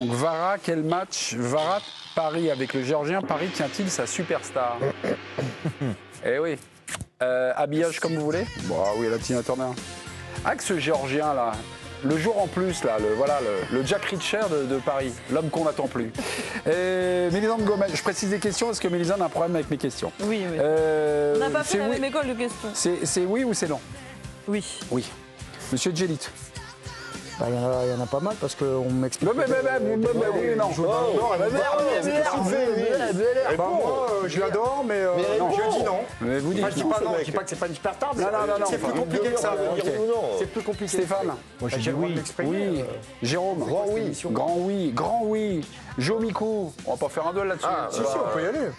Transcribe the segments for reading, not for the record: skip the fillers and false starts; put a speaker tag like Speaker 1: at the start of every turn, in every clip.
Speaker 1: Donc Vara, quel match Vara, Paris avec le Géorgien, Paris tient-il sa superstar? Eh oui. Habillage comme vous voulez? Bon, oui, la Tina Turner. Avec ce Géorgien là, le jour en plus là, le Jack Reacher de Paris, l'homme qu'on n'attend plus. Mélisande Gomez, je précise des questions parce que Mélisande a un problème avec mes questions.
Speaker 2: Oui, oui. On n'a pas fait la même école de questions.
Speaker 1: C'est oui ou c'est non?
Speaker 2: Oui.
Speaker 1: Oui. Monsieur Djelit.
Speaker 3: Il y en a pas mal parce qu'on m'explique.
Speaker 1: Oui, non.
Speaker 3: Je l'adore, mais je dis non.
Speaker 1: Mais vous dites
Speaker 3: je dis pas non, je dis pas que c'est pas une superstar. C'est plus compliqué que ça. C'est plus compliqué.
Speaker 1: Stéphane.
Speaker 3: Moi, j'ai le droit de m'exprimer.
Speaker 1: Oui. Jérôme.
Speaker 3: Grand oui.
Speaker 1: Grand oui. Jo Miko. On va pas faire un duel là-dessus.
Speaker 3: Si, on peut y aller.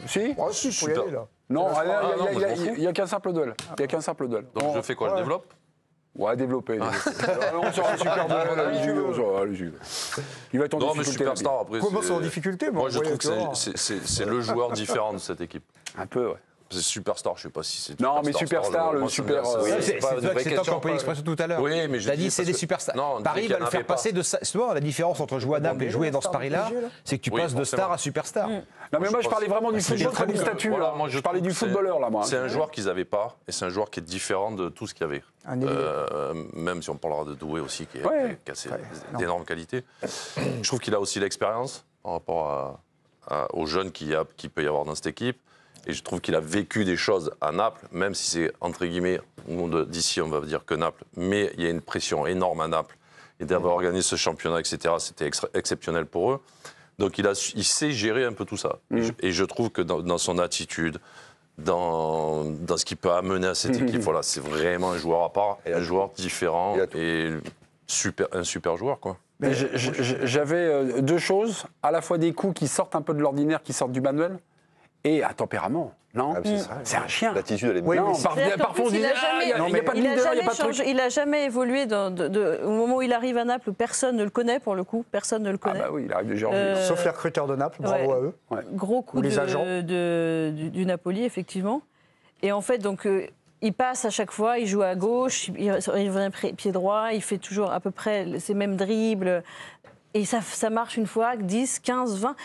Speaker 1: Si.
Speaker 3: Si, je peux y aller là.
Speaker 1: Non, il n'y a qu'un simple duel.
Speaker 4: Donc je fais quoi? Je développe?
Speaker 1: Ouais, développer. On sera un super duel. Il va être en difficulté.
Speaker 4: Non, mais superstar après.
Speaker 3: Comment c'est en difficulté?
Speaker 4: Moi, je trouve que c'est le joueur différent de cette équipe.
Speaker 1: Un peu, ouais.
Speaker 4: C'est superstar, je sais pas si c'est.
Speaker 1: Non, mais superstar, le super.
Speaker 5: C'est toi qui as employé l'expression tout à l'heure.
Speaker 4: Oui, mais
Speaker 5: je dis c'est des superstars. Paris va le faire passer de ça. Souvent, la différence entre jouer à Naples et jouer dans ce Paris-là, c'est que tu passes de star à superstar.
Speaker 1: Non, mais moi, je parlais vraiment du football comme statut. Je parlais du footballeur, là, moi.
Speaker 4: C'est un joueur qu'ils n'avaient pas, et c'est un joueur qui est différent de tout ce qu'il y avait. Même si on parlera de Doué aussi, qui a d'énormes qualités. Je trouve qu'il a aussi l'expérience par rapport aux jeunes qu'il peut y avoir dans cette équipe. Et je trouve qu'il a vécu des choses à Naples, même si c'est, entre guillemets, d'ici on va dire que Naples, mais il y a une pression énorme à Naples. Et d'avoir organisé ce championnat, etc., c'était exceptionnel pour eux. Donc il sait gérer un peu tout ça. Et je trouve que dans son attitude, dans ce qu'il peut amener à cette équipe, voilà, c'est vraiment un joueur à part, et un joueur différent, et un super joueur, quoi.
Speaker 1: J'avais deux choses, à la fois des coups qui sortent un peu de l'ordinaire, qui sortent du manuel, et un tempérament, non? C'est un chien.
Speaker 6: L'attitude, elle est
Speaker 1: oui, non, parfois on se dit, il n'y a pas de leader, il n'y a pas de truc.
Speaker 2: Il n'a jamais évolué au moment où il arrive à Naples, où personne ne le connaît, pour le coup. Personne ne le connaît.
Speaker 1: Ah bah oui, il arrive de Géorgie.
Speaker 3: Sauf les recruteurs de Naples, bravo à eux.
Speaker 2: Gros coup du Napoli, effectivement. Et en fait, donc, il passe à chaque fois, il joue à gauche, il revient pied droit, il fait toujours à peu près ces mêmes dribbles. Et ça marche une fois, 10, 15, 20...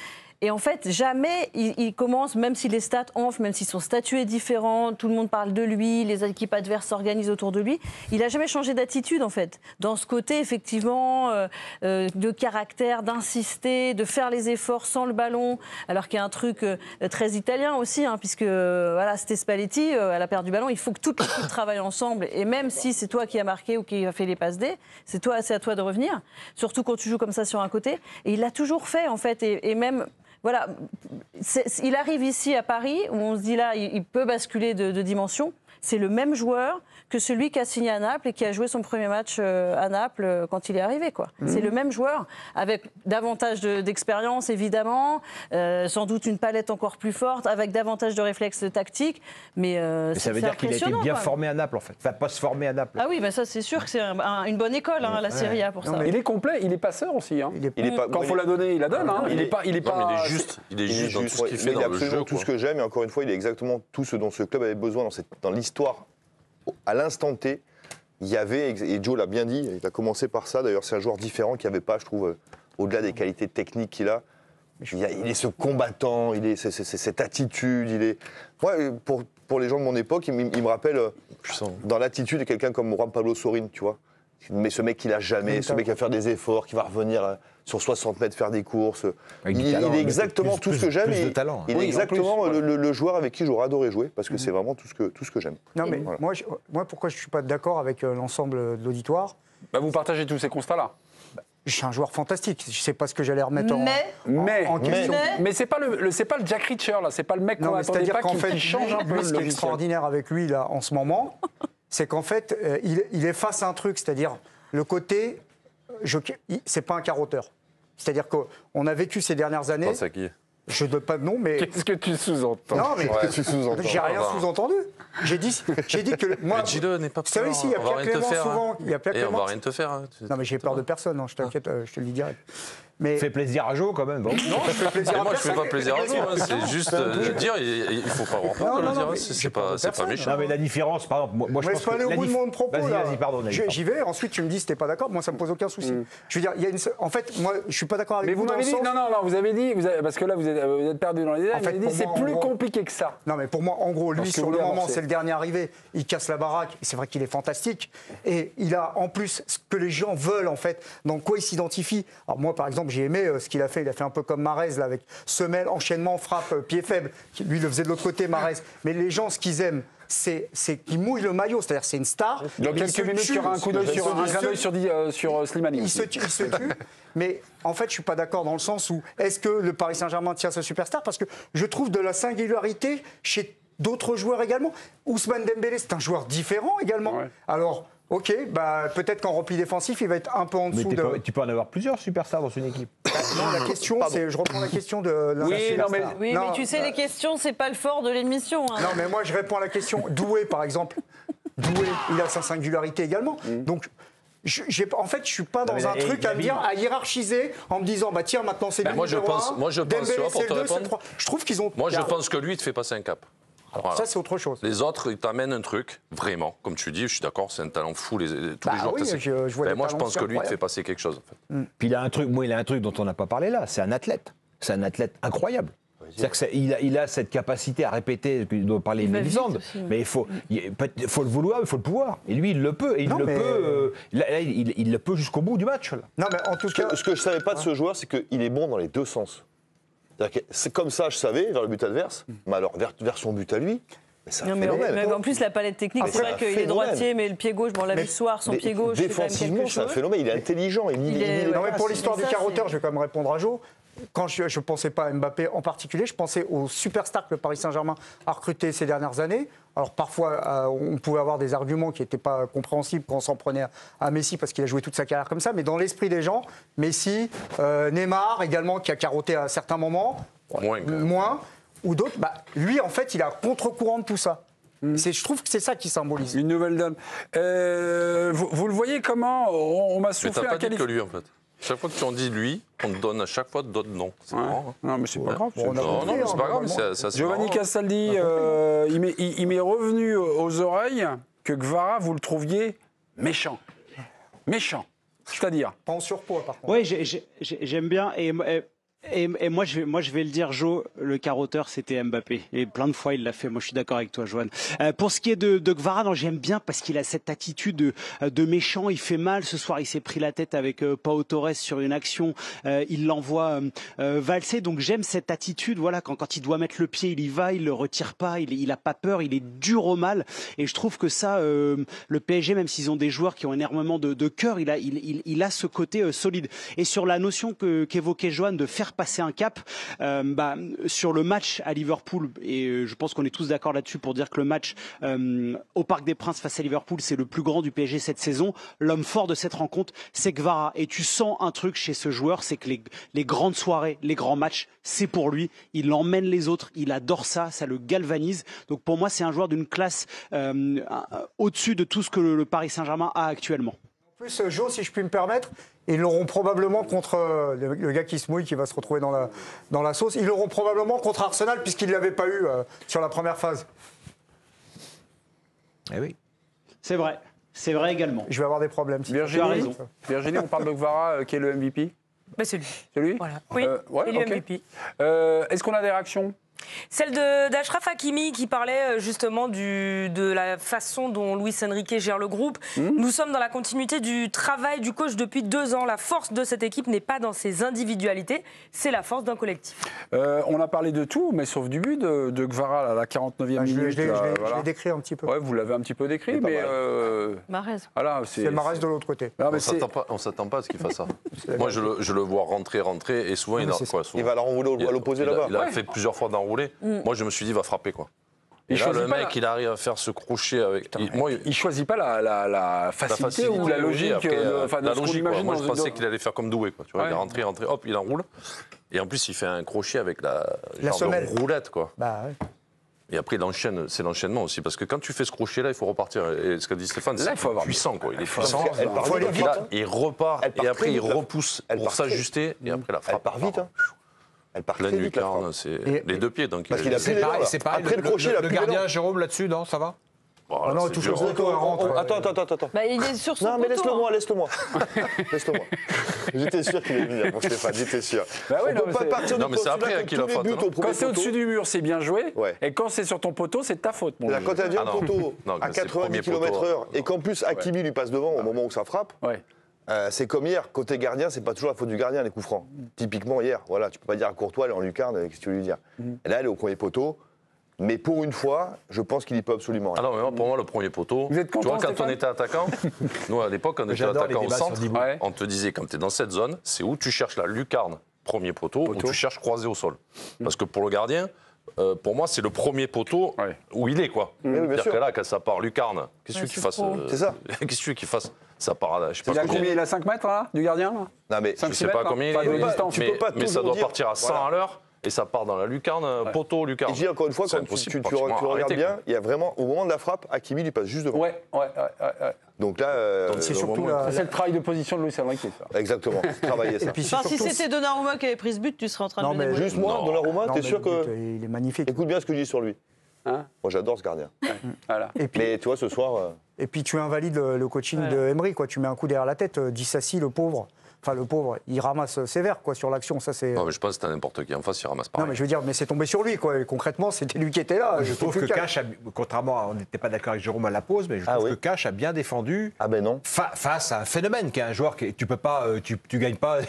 Speaker 2: Et en fait, jamais il commence, même si les stats enflent, même si son statut est différent, tout le monde parle de lui, les équipes adverses s'organisent autour de lui, il n'a jamais changé d'attitude, en fait. Dans ce côté, effectivement, de caractère, d'insister, de faire les efforts sans le ballon, alors qu'il y a un truc très italien aussi, hein, puisque voilà, c'était Spalletti, à la perte du ballon, il faut que toute l'équipe travaille ensemble. Et même si c'est toi qui as marqué ou qui a fait les passes D, c'est à toi de revenir, surtout quand tu joues comme ça sur un côté. Et il l'a toujours fait, en fait, et même... Voilà, il arrive ici à Paris, où on se dit là, il peut basculer de dimension. C'est le même joueur que celui qui a signé à Naples et qui a joué son premier match à Naples quand il est arrivé, quoi. C'est le même joueur, avec davantage d'expérience, évidemment, sans doute une palette encore plus forte, avec davantage de réflexes tactiques. Mais
Speaker 5: ça veut dire qu'il a été bien formé à Naples, en fait. Enfin, pas se former à Naples.
Speaker 2: Ah oui, mais ça, c'est sûr que c'est une bonne école, la Serie A, pour ça.
Speaker 1: Il est complet, il est passeur aussi. Hein. Quand il faut la donner, il la donne. Hein. Il est juste dans tout ce qu'il fait dans le jeu.
Speaker 6: Tout ce que j'aime, et encore une fois, il est exactement tout ce dont ce club avait besoin dans l'histoire. À l'instant T, il y avait, et Joe l'a bien dit, il a commencé par ça, d'ailleurs c'est un joueur différent qui n'avait pas, je trouve, au-delà des qualités techniques qu'il a, il est ce combattant, il est cette attitude, il est... Moi, pour les gens de mon époque, il me rappelle, dans l'attitude de quelqu'un comme Juan Pablo Sorin, tu vois. Mais ce mec qui l'a jamais, ce mec qui va faire des efforts, qui va revenir sur 60 mètres faire des courses. Il est exactement tout ce que j'aime. Il est exactement le joueur avec qui j'aurais adoré jouer, parce que c'est vraiment tout ce que j'aime.
Speaker 3: Non, mais moi, pourquoi je ne suis pas d'accord avec l'ensemble de l'auditoire?
Speaker 1: Vous partagez tous ces constats-là.
Speaker 3: Je suis un joueur fantastique. Je ne sais pas ce que j'allais remettre en question.
Speaker 1: Mais c'est pas le Jack Reacher, là. C'est pas le mec qu'on n'attendait pas qui change un peu.
Speaker 3: Ce qui est extraordinaire avec lui, là, en ce moment, c'est qu'en fait, il est face à un truc, c'est-à-dire le côté, c'est pas un carotteur. C'est-à-dire qu'on a vécu ces dernières années.
Speaker 4: Pense à qui?
Speaker 3: Je ne donne pas de nom, mais...
Speaker 1: Qu'est-ce que tu sous-entends?
Speaker 3: Non, mais j'ai rien sous-entendu. J'ai dit que moi...
Speaker 4: Mais dis-le, n'est pas peur.
Speaker 3: Vous savez, il y a Pierre Clément souvent.
Speaker 4: Et on va rien te faire.
Speaker 3: Non, mais j'ai peur de personne, je t'inquiète, je te le dis direct. Mais
Speaker 5: fait plaisir à Jo quand même. Bon.
Speaker 3: non, je fais plaisir à
Speaker 4: Moi, je fais
Speaker 3: personne.
Speaker 4: pas plaisir à Jo, c'est juste dire, il faut pas avoir peur de le dire, c'est pas méchant.
Speaker 5: Non, mais la différence, par exemple, moi je pense
Speaker 3: pas aller au bout de mon propos.
Speaker 5: Vas-y, pardon.
Speaker 3: J'y vais, ensuite tu me dis si t'es pas d'accord, moi ça me pose aucun souci. Je veux dire, en fait, moi je suis pas d'accord avec
Speaker 1: Mais
Speaker 3: vous.
Speaker 1: vous m'avez dit, non, vous avez dit, parce que là vous êtes perdu dans les détails, vous avez dit c'est plus compliqué que ça.
Speaker 3: Non, mais pour moi, en gros, lui, sur le moment, c'est le dernier arrivé, il casse la baraque, c'est vrai qu'il est fantastique, et il a en plus ce que les gens veulent, en fait, dans quoi il s'identifie. Alors moi, par exemple, j'ai aimé ce qu'il a fait un peu comme Mahrez, là, avec semelle, enchaînement, frappe, pied faible. Lui, il le faisait de l'autre côté, Mahrez. Mais les gens, ce qu'ils aiment, c'est qu'il mouille le maillot, c'est-à-dire c'est une star.
Speaker 1: Dans quelques minutes, il y aura un coup d'œil sur Slimani.
Speaker 3: Il se tue, mais en fait, je suis pas d'accord dans le sens où est-ce que le Paris Saint-Germain tient sa superstar, parce que je trouve de la singularité chez d'autres joueurs également. Ousmane Dembélé, c'est un joueur différent également. Ouais. Alors, ok, peut-être qu'en repli défensif, il va être un peu en dessous
Speaker 5: tu peux en avoir plusieurs superstars dans une équipe.
Speaker 3: Non, la question, je reprends la question de
Speaker 2: mais tu sais, les questions, c'est pas le fort de l'émission. Hein.
Speaker 3: Non, mais moi, je réponds à la question. Doué, par exemple. Doué, il a sa singularité également. Donc, en fait, je suis pas dans un truc à me dire, à hiérarchiser, en me disant, tiens, maintenant c'est lui.
Speaker 4: Moi, je pense,
Speaker 3: Dembélé,
Speaker 4: pour te répondre,
Speaker 3: je trouve qu'ils ont.
Speaker 4: Moi, je pense que lui, il te fait passer un cap.
Speaker 3: Alors, ça, c'est autre chose.
Speaker 4: Les autres, ils t'amènent un truc, vraiment. Comme tu dis, je suis d'accord, c'est un talent fou, tous les joueurs.
Speaker 3: Oui,
Speaker 4: moi, je pense que lui, il te fait passer quelque chose. En fait.
Speaker 5: Puis il a un truc dont on n'a pas parlé là, c'est un athlète. C'est un athlète incroyable. C'est-à-dire qu'il a cette capacité à répéter, il doit parler Mélisande, mais il faut le vouloir, il faut le pouvoir. Et lui, il le peut. Et il le peut jusqu'au bout du match. Là.
Speaker 6: Non, mais en tout cas, ce que je ne savais pas de ce joueur, c'est qu'il est bon dans les deux sens. C'est comme ça, je savais, vers le but adverse, mais alors vers son but à lui.
Speaker 2: Mais en plus, la palette technique, c'est vrai qu'il est droitier, mais le pied gauche, on l'a vu ce soir, son pied gauche,
Speaker 6: défensivement, c'est un phénomène, il est intelligent.
Speaker 3: Non, mais pour l'histoire du carotteur, je vais quand même répondre à Jo. Quand je ne pensais pas à Mbappé en particulier, je pensais aux superstars que le Paris Saint-Germain a recrutés ces dernières années. Alors parfois, on pouvait avoir des arguments qui n'étaient pas compréhensibles quand on s'en prenait à Messi parce qu'il a joué toute sa carrière comme ça. Mais dans l'esprit des gens, Messi, Neymar également, qui a carotté à certains moments, moins ou d'autres, lui, en fait, il a contre-courant de tout ça. Je trouve que c'est ça qui symbolise.
Speaker 1: Une nouvelle donne. Vous le voyez comment on m'a soufflé
Speaker 4: mais t'as pas dit que lui, en fait. Chaque fois que tu en dis lui, on te donne à chaque fois d'autres noms. C'est marrant.
Speaker 1: Non, mais c'est pas grave.
Speaker 4: Non, c'est pas grave.
Speaker 1: Giovanni Castaldi, il m'est revenu aux oreilles que Kvara, vous le trouviez méchant. Méchant. C'est-à-dire
Speaker 3: pas en surpoids, par contre.
Speaker 7: Oui, j'aime bien. Et moi, je vais le dire, Jo, le carotteur, c'était Mbappé. Et plein de fois, il l'a fait. Moi, je suis d'accord avec toi, Johan. Pour ce qui est de Kvara, j'aime bien parce qu'il a cette attitude de méchant. Il fait mal. Ce soir, il s'est pris la tête avec Pau Torres sur une action. Il l'envoie valser. Donc, j'aime cette attitude. Voilà, quand il doit mettre le pied, il y va. Il le retire pas. Il a pas peur. Il est dur au mal. Et je trouve que ça, le PSG, même s'ils ont des joueurs qui ont énormément de cœur, il a ce côté solide. Et sur la notion qu'évoquait Johan de faire passer un cap sur le match à Liverpool, et je pense qu'on est tous d'accord là-dessus pour dire que le match au Parc des Princes face à Liverpool, c'est le plus grand du PSG cette saison. L'homme fort de cette rencontre, c'est Kvara, et tu sens un truc chez ce joueur, c'est que les grandes soirées, les grands matchs, c'est pour lui. Il emmène les autres, il adore ça, ça le galvanise. Donc pour moi, c'est un joueur d'une classe au-dessus de tout ce que le Paris Saint-Germain a actuellement.
Speaker 3: En plus, Jo, si je puis me permettre, ils l'auront probablement contre le gars qui se mouille, qui va se retrouver dans la sauce. Ils l'auront probablement contre Arsenal, puisqu'ils ne l'avaient pas eu sur la première phase.
Speaker 5: Eh oui.
Speaker 7: C'est vrai également.
Speaker 3: Je vais avoir des problèmes.
Speaker 1: Virginie, on parle de Kvara, qui est le MVP.
Speaker 2: C'est lui.
Speaker 1: C'est lui ?
Speaker 2: Voilà. Oui, c'est le MVP.
Speaker 1: Est-ce qu'on a des réactions ?
Speaker 8: Celle d'Achraf Hakimi qui parlait justement de la façon dont Luis Enrique gère le groupe. Nous sommes dans la continuité du travail du coach depuis 2 ans. La force de cette équipe n'est pas dans ses individualités, c'est la force d'un collectif.
Speaker 1: On a parlé de tout, mais sauf du but de Kvara, à la 49e minute.
Speaker 3: Je l'ai décrit un petit peu.
Speaker 1: Ouais, vous l'avez un petit peu décrit, mais...
Speaker 2: Mahrez.
Speaker 1: Voilà,
Speaker 3: c'est Mahrez de l'autre côté.
Speaker 4: Non, mais on ne s'attend pas à ce qu'il fasse ça. Moi, je le vois rentrer, et souvent,
Speaker 6: il va l'enrouler à l'opposé là-bas.
Speaker 4: Il a fait plusieurs fois d'enrouler. Moi, je me suis dit, il va frapper, quoi. Et là, le mec, il arrive à faire ce crochet avec...
Speaker 1: Il choisit pas la facilité ou la logique.
Speaker 4: La logique, quoi. Moi, je pensais qu'il allait faire comme Doué, quoi. Tu vois, il est rentré, hop, il enroule. Et en plus, il fait un crochet avec la
Speaker 3: semelle.
Speaker 4: roulette, quoi.
Speaker 3: Bah, ouais.
Speaker 4: Et après, c'est l'enchaînement aussi. Parce que quand tu fais ce crochet-là, il faut repartir. Et ce qu'a dit Stéphane, c'est puissant. Quoi. Il est puissant. Il repart et après, il repousse pour s'ajuster. Et après, la frappe.
Speaker 6: Elle part vite. Elle part
Speaker 4: la
Speaker 6: très vite.
Speaker 4: lucarne, c'est les deux pieds. Donc
Speaker 6: parce qu'il a
Speaker 5: c'est pareil.
Speaker 6: Après le crochet,
Speaker 5: le gardien, Jérôme, là-dessus, non, ça va?
Speaker 3: Oh non, touche le poteau, elle rentre.
Speaker 6: Attends.
Speaker 2: Bah, il est sur son
Speaker 6: non, mais
Speaker 2: poteau,
Speaker 6: laisse-le-moi. J'étais sûr qu'il allait venir, mon Stéphane, j'étais sûr.
Speaker 1: Bah oui,
Speaker 6: on peut pas partir
Speaker 4: non, mais c'est après qu'il a faute.
Speaker 1: Quand c'est au-dessus du mur, c'est bien joué. Et quand c'est sur ton poteau, c'est de ta faute, mon
Speaker 6: Quand t'as dit un poteau à 90 km/h et qu'en plus Hakimi lui passe devant au moment où ça frappe, c'est comme hier. Côté gardien, c'est pas toujours la faute du gardien, les coups francs. Typiquement hier, voilà, tu peux pas dire à Courtois, elle est en lucarne, qu'est-ce que tu veux lui dire? Et là, elle est au premier poteau. Mais pour une fois, je pense qu'il y peut absolument rien.
Speaker 4: Ah non, mais pour moi, le premier poteau,
Speaker 1: vous êtes content,
Speaker 4: tu vois, quand
Speaker 1: Stéphane
Speaker 4: on était attaquant, nous à l'époque, on était attaquant au centre, on te disait, quand tu es dans cette zone, c'est où tu cherches la lucarne, premier poteau, ou tu cherches croisé au sol. Parce que pour le gardien, pour moi, c'est le premier poteau où il est, quoi. C'est-à-dire que là, quand ça part lucarne, qu'est-ce que tu fasse?
Speaker 6: C'est ça.
Speaker 4: Qu'est-ce que tu veux qu'il fasse? Ça part, je sais pas
Speaker 1: combien. Il a 5 mètres, là, du gardien, là?
Speaker 6: Non, mais
Speaker 4: je sais pas combien il est, mais ça doit partir à 100 à l'heure. Et ça part dans la lucarne, poteau, lucarne.
Speaker 6: Et je dis encore une fois, quand tu regardes bien, il y a vraiment, au moment de la frappe, Hakimi lui passe juste devant. Donc là,
Speaker 3: c'est surtout
Speaker 1: c'est le travail de position de Luis Enrique, ça.
Speaker 6: Exactement, travailler ça.
Speaker 2: Si c'était Donnarumma qui avait pris ce but, tu serais en train de le démolir.
Speaker 6: Juste moi, Donnarumma, t'es sûr que.
Speaker 3: Il est magnifique.
Speaker 6: Écoute bien ce que je dis sur lui. Moi, j'adore ce gardien.
Speaker 1: Voilà.
Speaker 6: Mais tu vois, ce soir.
Speaker 3: Et puis tu invalides le coaching de Emery, quoi. Tu mets un coup derrière la tête. Dissassi, le pauvre. Enfin, le pauvre, il ramasse sévère, quoi, sur l'action. Ça, c'est.
Speaker 4: Non, mais je pense que c'était n'importe qui en face, il ramasse pas.
Speaker 3: Non, mais je veux dire, mais c'est tombé sur lui, quoi. Et concrètement, c'était lui qui était là.
Speaker 5: Je trouve que Cash, contrairement à, on n'était pas d'accord avec Jérôme à la pause, mais je trouve que Cash a bien défendu.
Speaker 6: Ah ben non.
Speaker 5: Face à un phénomène qui est un joueur que tu peux pas, tu gagnes pas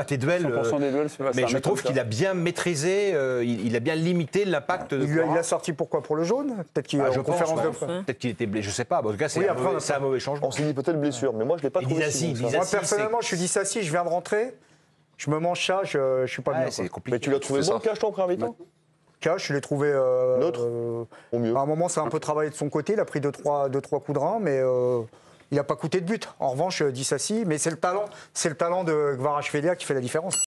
Speaker 5: tes duels.
Speaker 1: 100% des duels,
Speaker 5: mais je trouve qu'il a bien maîtrisé, il a bien limité l'impact.
Speaker 3: Il a sorti pourquoi? Pour le jaune? Peut-être qu'il
Speaker 5: en conférence de presse. Peut-être qu'il était blessé, je sais pas. En tout cas, c'est un mauvais changement.
Speaker 6: On s'est dit peut-être blessure, mais moi je l'ai pas trouvé.
Speaker 3: Moi personnellement, je suis Dissassi, je viens de rentrer. Je me mange ça, je suis pas bien.
Speaker 5: C'est compliqué.
Speaker 6: Mais tu l'as trouvé bon, Cash, toi, en première mi-temps?
Speaker 3: Cash, je l'ai trouvé.
Speaker 6: Neutre au mieux.
Speaker 3: À un moment, ça a un peu travaillé de son côté. Il a pris 2-3 coups de rein, mais il n'a pas coûté de but. En revanche, Dissassi, mais c'est le talent de Kvaratskhelia qui fait la différence.